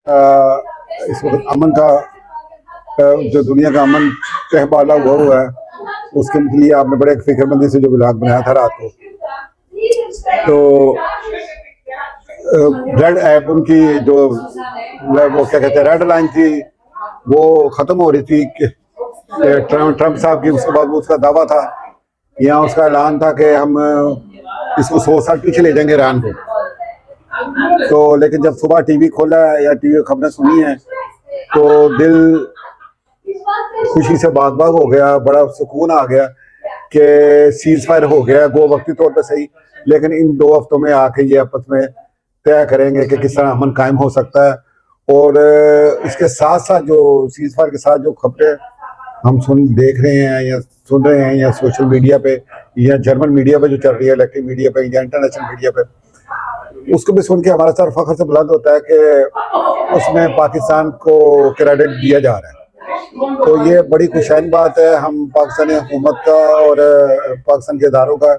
इस वक्त अमन का जो दुनिया का अमन कहबाला हुआ है, उसके लिए आपने बड़े फिक्रमंदी से जो ब्लॉग बनाया था रात को, तो रेड ऐप उनकी जो वो क्या कहते हैं रेड लाइन थी, वो ख़त्म हो रही थी कि ट्रम्प साहब की। उसके बाद उसका दावा था, यहाँ उसका ऐलान था कि हम इसको 100 साल पीछे ले जाएंगे ईरान को। तो लेकिन जब सुबह टीवी खोला या टीवी खबरें सुनी हैं तो दिल खुशी से बाग बाग हो गया, बड़ा सुकून आ गया कि सीज फायर हो गया, गो वक्ती तौर पर सही, लेकिन इन 2 हफ्तों में आके ये आपस में तय करेंगे कि किस तरह अमन कायम हो सकता है। और इसके साथ साथ जो सीज फायर के साथ जो खबरें हम देख रहे हैं या सुन रहे हैं या सोशल मीडिया पे या जर्मन मीडिया पे जो चल रही है, इलेक्ट्रिक मीडिया पे या इंटरनेशनल मीडिया पे, उसको भी सुन के हमारा सर फख्र से बुलंद होता है कि उसमें पाकिस्तान को क्रेडिट दिया जा रहा है। तो ये बड़ी खुशहाल बात है। हम पाकिस्तानी हुकूमत का और पाकिस्तान के इदारों का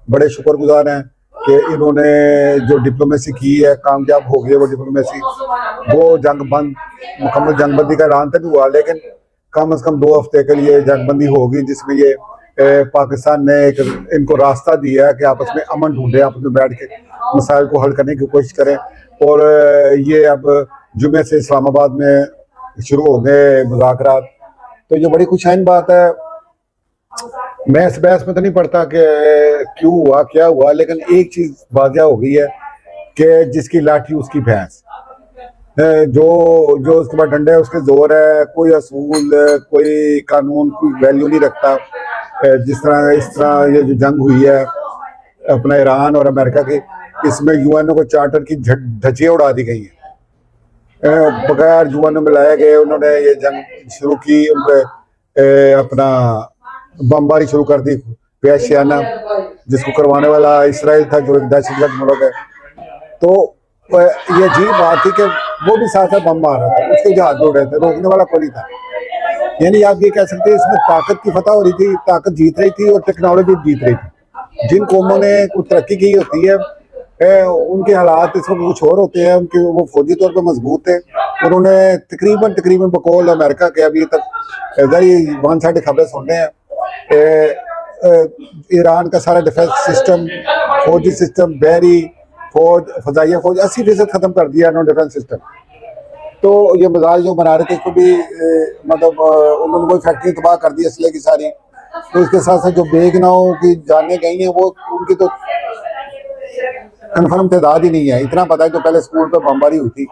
बड़े शुक्रगुजार हैं कि इन्होंने जो डिप्लोमेसी की है कामयाब हो गई। वो डिप्लोमेसी, वो जंग बंद, मुकम्मल जंग बंदी का ऐलान तो नहीं हुआ, लेकिन कम से कम 2 हफ्ते के लिए जंग बंदी होगी, जिसमें ये पाकिस्तान ने एक इनको रास्ता दिया है कि आपस में अमन ढूंढे, आपस में बैठ के मसाइल को हल करने की कोशिश करें। और ये अब जुमे से इस्लामाबाद में शुरू हो गए मुज़ाकरात, तो ये बड़ी खुशहाल बात है। मैं इस बहस में तो नहीं पड़ता कि क्यों हुआ क्या हुआ, लेकिन एक चीज़ वाज़िया हो गई है कि जिसकी लाठी उसकी भैंस। जो जो उसके बाद डंडे उसके जोर है। कोई असूल, कोई कानून, कोई वैल्यू नहीं रखता। इस तरह ये जो जंग हुई है अपना ईरान और अमेरिका की, इसमें यूएनओ को चार्टर की धज्जियां उड़ा दी गई हैं। बगैर यूएनओ में लाए गए उन्होंने ये जंग शुरू की, उन पे अपना बमबारी शुरू कर दी पेशियाना, जिसको करवाने वाला इसराइल था जो एक दहशतगर्द मुल्क है। तो ये अजीब बात थी कि वो भी साथ बम मार रहा था, उसके जहाज उड़ रहे थे, रोकने वाला कोई नहीं था। यानी आप ये कह सकते हैं इसमें ताकत की फतह हो रही थी, ताकत जीत रही थी और टेक्नोलॉजी जीत रही थी। जिन कौमों ने कुछ तरक्की की होती है उनके हालात इस वक्त कुछ और होते हैं। उनके वो फौजी तौर पर मजबूत थे। उन्होंने तकरीबन बकौल अमेरिका के अभी तक इधर वन साइड खबरें सुन रहे हैं, ईरान का सारा डिफेंस सिस्टम, फौजी सिस्टम, बहरी फौज, फजाइया फौज 80% खत्म कर दिया इन्होंने डिफेंस सिस्टम। तो ये मिसाइल जो बना रहे थे इसको भी मतलब उन्होंने कोई फैक्ट्री तबाह कर दी असले की सारी। तो इसके साथ साथ जो बेगनाओं की जाने गई हैं वो उनकी तो कन्फर्म तादाद ही नहीं है। इतना पता है जो पहले स्कूल पर बमबारी हुई थी,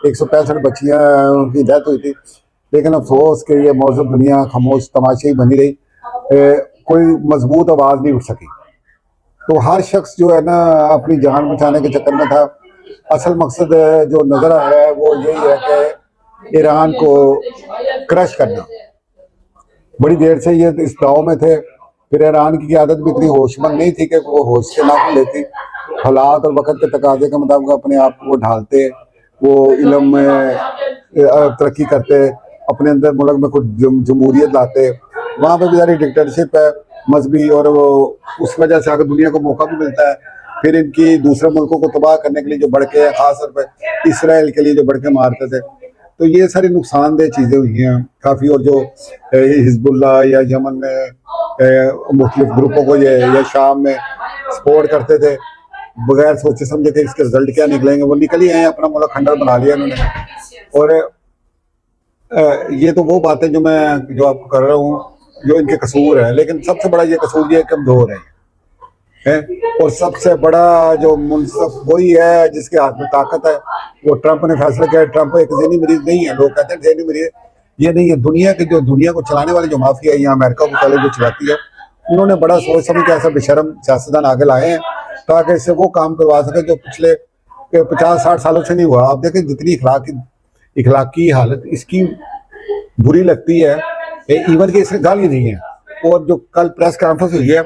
165 बच्चियाँ उनकी डेथ हुई थी, लेकिन अफसोस कि ये मौजूद दुनिया खामोश तमाशे ही बनी रही, कोई मजबूत आवाज़ नहीं उठ सकी। तो हर शख्स जो है ना अपनी जान बचाने के चक्कर में था। असल मकसद जो नजर आया है वो यही है कि ईरान को क्रश करना। बड़ी देर से ये इस दाव में थे। फिर ईरान की आदत भी इतनी होशमंद नहीं थी कि वो होश के नाम लेती। हालात और वक्त के तकाजे के मुताबिक अपने आप को ढालते, वो इल्म में तरक्की करते, अपने अंदर मुल्क में कुछ जमहूरियत लाते। वहाँ पर भी सारी डिक्टेटरशिप है मजहबी, और वो उस वजह से अगर दुनिया को मौका भी मिलता है फिर इनकी दूसरे मुल्कों को तबाह करने के लिए जो बढ़के हैं, खास तौर पर इसराइल के लिए जो बढ़के मारते थे। तो ये सारी नुकसानदेह चीज़ें हुई हैं काफ़ी। और जो हिजबुल्लाह या यमन में मुख्तलिफ ग्रुपों को ये या शाम में सपोर्ट करते थे बगैर सोचे समझे कि इसके रिजल्ट क्या निकलेंगे, वो निकल ही आए, अपना मुल्क खंडर बना लिया इन्होंने। और ये तो वो बातें जो मैं आपको कर रहा हूँ जो इनके कसूर है, लेकिन सबसे बड़ा ये कसूर ये कमज़ोर है। और सबसे बड़ा जो मुनसफ वही है जिसके हाथ में ताकत है। वो ट्रंप ने फैसला किया। ट्रंप एक ज़हनी मरीज नहीं है, लोग कहते हैं ज़हनी मरीज, ये नहीं है। दुनिया को चलाने वाली जो माफिया है, यहाँ अमेरिका को पहले जो चलाती है, उन्होंने बड़ा सोच समझ के ऐसा बेशरम सियासतदान आगे लाए हैं ताकि इससे वो काम करवा सके जो पिछले 50-60 सालों से नहीं हुआ। आप देखें जितनी इखलाकी हालत इसकी बुरी लगती है, इवन कि इसमें गाली नहीं है। और जो कल प्रेस कॉन्फ्रेंस हुई है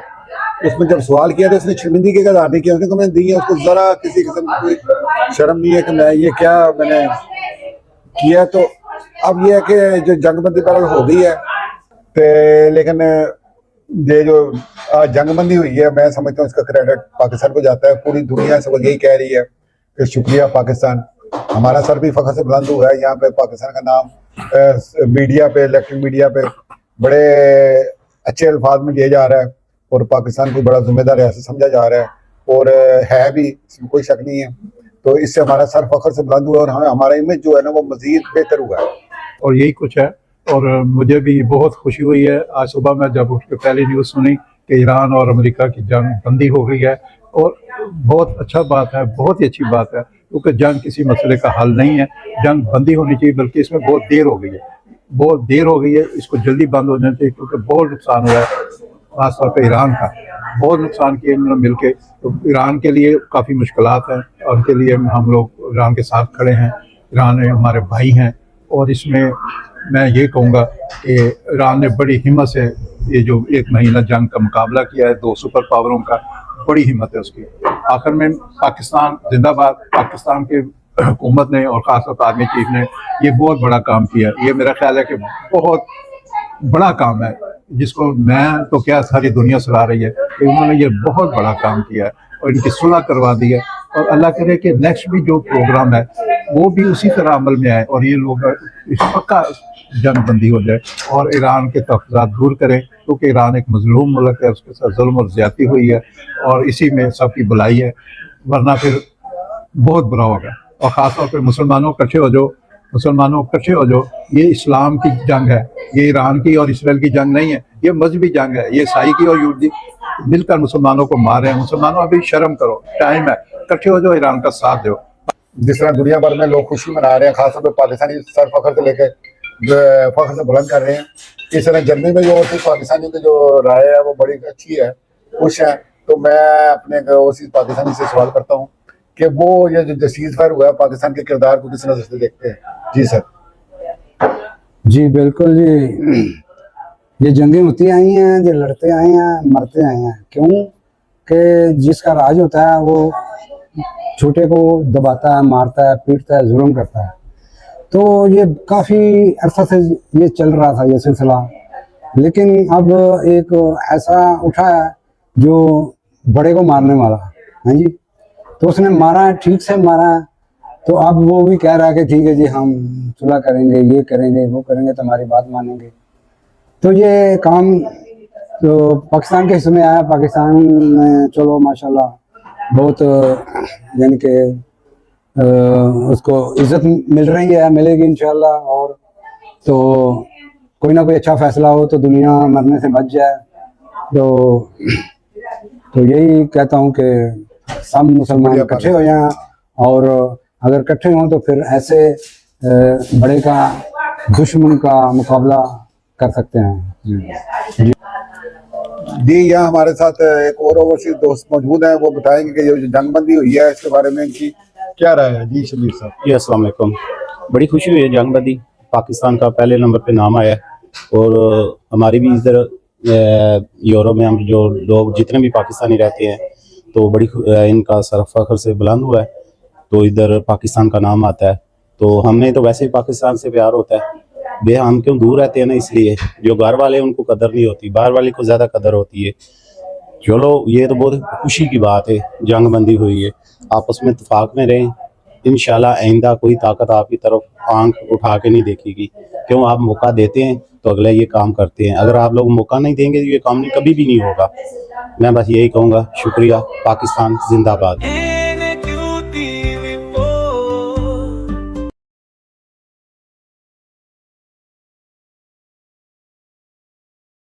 उसमें जब सवाल किया तो उसने शर्मिंदगी का इजहार नहीं किया, उसने कमेंट दी है, उसको जरा किसी किस्म की कोई शर्म नहीं है कि मैं ये क्या मैंने किया। तो अब ये है कि जो जंगबंदी पर हो गई है, तो लेकिन ये जो जंगबंदी हुई है मैं समझता हूँ इसका क्रेडिट पाकिस्तान को जाता है। पूरी दुनिया से वो यही कह रही है कि शुक्रिया पाकिस्तान ہمارا سر بھی فخر سے بلند ہوا ہے. یہاں پہ پاکستان کا نام میڈیا پہ, الیکٹرک میڈیا پہ بڑے اچھے الفاظ میں لیا جا رہا ہے, اور پاکستان کو بڑا ذمہ دار ریاست سمجھا جا رہا ہے, اور ہے بھی, اس میں کوئی شک نہیں ہے. تو اس سے ہمارا سر فخر سے بلند ہوا ہے, اور ہمارا امیج جو ہے نا وہ مزید بہتر ہوا ہے. اور یہی کچھ ہے. اور مجھے بھی بہت خوشی ہوئی ہے آج صبح میں جب اٹھ کے پہلی نیوز سنی کہ ایران اور امریکہ کی جنگ بندی ہو گئی ہے. اور بہت اچھا بات ہے, بہت ہی اچھی بات ہے, کیونکہ جنگ کسی مسئلے کا حل نہیں ہے. جنگ بندی ہونی چاہیے, بلکہ اس میں بہت دیر ہو گئی ہے, بہت دیر ہو گئی ہے. اس کو جلدی بند ہو جانا چاہیے, کیونکہ بہت نقصان ہوا ہے, خاص طور پہ ایران کا بہت نقصان کیا انہوں نے مل کے. تو ایران کے لیے کافی مشکلات ہیں, اور ان کے لیے ہم لوگ ایران کے ساتھ کھڑے ہیں. ایران ہمارے بھائی ہیں, اور اس میں یہ کہوں گا کہ ایران نے بڑی ہمت سے یہ جو 1 مہینہ جنگ کا مقابلہ کیا ہے 2 سپر پاوروں کا, بڑی ہمت ہے اس کی. آخر میں پاکستان زندہ باد. پاکستان کے حکومت نے اور خاص طور پر آرمی چیف نے یہ بہت بڑا کام کیا. یہ میرا خیال ہے کہ بہت بڑا کام ہے, جس کو میں تو کیا ساری دنیا سراہ رہی ہے کہ انہوں نے یہ بہت بڑا کام کیا ہے, اور ان کی صلح کروا دی ہے. اور اللہ کرے کہ نیکسٹ بھی جو پروگرام ہے وہ بھی اسی طرح عمل میں آئے, اور یہ لوگ اس پکا جنگ بندی ہو جائے اور ایران کے تحفظات دور کریں, کیونکہ ایران ایک مظلوم ملک ہے, اس کے ساتھ ظلم اور زیادتی ہوئی ہے, اور اسی میں سب کی بھلائی ہے, ورنہ پھر بہت برا ہوگا. اور خاص طور پہ مسلمانوں اکٹھے ہو جاؤ, مسلمانوں اکٹھے ہو جاؤ. یہ اسلام کی جنگ ہے, یہ ایران کی اور اسرائیل کی جنگ نہیں ہے, یہ مذہبی جنگ ہے. یہ عیسائی کی اور یہودی مل کر مسلمانوں کو مار رہے ہیں. مسلمانوں ابھی شرم کرو, ٹائم ہے, اکٹھے ہو جاؤ, ایران کا ساتھ دو. جس طرح دنیا بھر میں لوگ خوشی منا رہے ہیں, خاص طور پہ پاکستانی سر فخر سے لے کے فخر سے بلند کر رہے ہیں, اس طرح جرمنی میں جو پاکستانیوں کی جو رائے ہے وہ بڑی اچھی ہے, خوش ہے. تو میں اپنے اسی پاکستانی سے سوال کرتا ہوں کہ وہ یہ جو سیز فائر ہوا ہے پاکستان کے کردار کو کس نظر سے دیکھتے ہیں؟ جی سر. جی بالکل جی, یہ جنگیں ہوتی آئی ہیں, یہ لڑتے آئے ہیں, مرتے آئے ہیں. کیوں کہ جس کا راج ہوتا ہے وہ چھوٹے کو دباتا ہے, مارتا ہے, پیٹتا ہے, ظلم کرتا ہے. تو یہ کافی عرصہ سے یہ چل رہا تھا یہ سلسلہ, لیکن اب ایک ایسا اٹھا ہے جو بڑے کو مارنے والا. ہاں جی, تو اس نے مارا ہے, ٹھیک سے مارا ہے. تو اب وہ بھی کہہ رہا ہے کہ ٹھیک ہے جی, ہم صلح کریں گے, یہ کریں گے, وہ کریں گے, تمہاری بات مانیں گے. تو یہ کام تو پاکستان کے حصے میں آیا. پاکستان میں چلو ماشاءاللہ بہت یعنی کہ اس کو عزت مل رہی ہے, ملے گی انشاءاللہ. اور تو کوئی نہ کوئی اچھا فیصلہ ہو تو دنیا مرنے سے بچ جائے. تو یہی کہتا ہوں کہ سب مسلمان اکٹھے ہو جائیں, اور اگر اکٹھے ہوں تو پھر ایسے بڑے کا دشمن کا مقابلہ کر سکتے ہیں. جی, یہاں ہمارے ساتھ ایک اور اوورسیز دوست موجود ہیں, وہ بتائیں گے کہ یہ جو جنگ بندی ہوئی ہے اس کے بارے میں ان کی کیا رائے ہے. جی شبیر صاحب. جی السلام علیکم. بڑی خوشی ہوئی ہے جنگ بندی, پاکستان کا پہلے نمبر پہ نام آیا ہے. اور ہماری بھی ادھر یورپ میں ہم جو لوگ جتنے بھی پاکستانی رہتے ہیں تو بڑی ان کا سر فخر سے بلند ہوا ہے, تو ادھر پاکستان کا نام آتا ہے. تو ہمیں تو ویسے ہی پاکستان سے پیار ہوتا ہے, بے ہم کیوں دور رہتے ہیں نا, اس لیے جو گھر والے ان کو قدر نہیں ہوتی, باہر والے کو زیادہ قدر ہوتی ہے. چلو یہ تو بہت خوشی کی بات ہے, جنگ بندی ہوئی ہے, آپس میں اتفاق میں رہیں. انشاءاللہ آئندہ کوئی طاقت آپ کی طرف آنکھ اٹھا کے نہیں دیکھے گی, کیوں آپ موقع دیتے ہیں تو اگلے یہ کام کرتے ہیں. اگر آپ لوگ موقع نہیں دیں گے تو یہ کام کبھی بھی نہیں ہوگا. میں بس یہی کہوں گا, شکریہ. پاکستان زندہ باد.